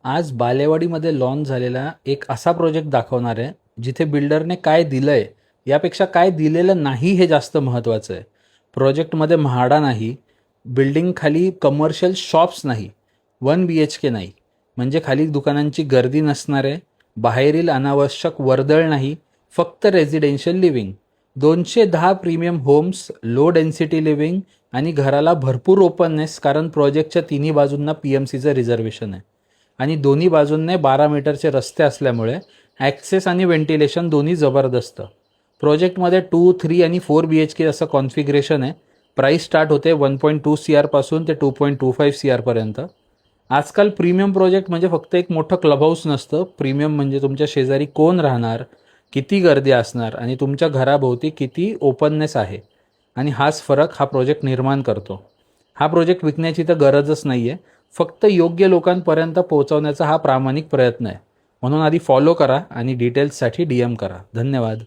आज बालेवाडीमध्ये लॉन्च झालेला एक असा प्रोजेक्ट दाखवणार आहे जिथे बिल्डरने काय दिलंय यापेक्षा काय दिलेलं नाही हे जास्त महत्त्वाचं आहे. प्रोजेक्टमध्ये म्हाडा नाही, बिल्डिंग खाली कमर्शियल शॉप्स नाही, 1 BHK नाही, म्हणजे खाली दुकानांची गर्दी नसणार आहे, बाहेरील अनावश्यक वर्दळ नाही, फक्त residential living, 210 premium homes, low density living आणि घराला भरपूर ओपननेस, कारण प्रोजेक्टच्या तिन्ही बाजूंना PMCचं रिझर्वेशन आहे आणि दोन्ही बाजूंनी 12 मीटरचे रस्ते असल्यामुळे ॲक्सेस आणि व्हेंटिलेशन दोन्ही जबरदस्त. प्रोजेक्टमध्ये 2, 3 आणि 4 BHK असं कॉन्फिगरेशन आहे. प्राईस स्टार्ट होते 1.2 CR पासून ते 2.25 CR पर्यंत. आजकाल प्रीमियम प्रोजेक्ट म्हणजे फक्त एक मोठं क्लब हाऊस नसतं. प्रीमियम म्हणजे तुमच्या शेजारी कोण राहणार, किती गर्दी असणार आणि तुमच्या घराभोवती किती ओपननेस आहे, आणि हाच फरक हा प्रोजेक्ट निर्माण करतो. हा प्रोजेक्ट विकण्याची तर गरजच नाही आहे, फक्त योग्य लोकांपर्यंत पोहोचवण्याचा हा प्रामाणिक प्रयत्न आहे. म्हणून आधी फॉलो करा आणि डिटेल्ससाठी DM करा. धन्यवाद.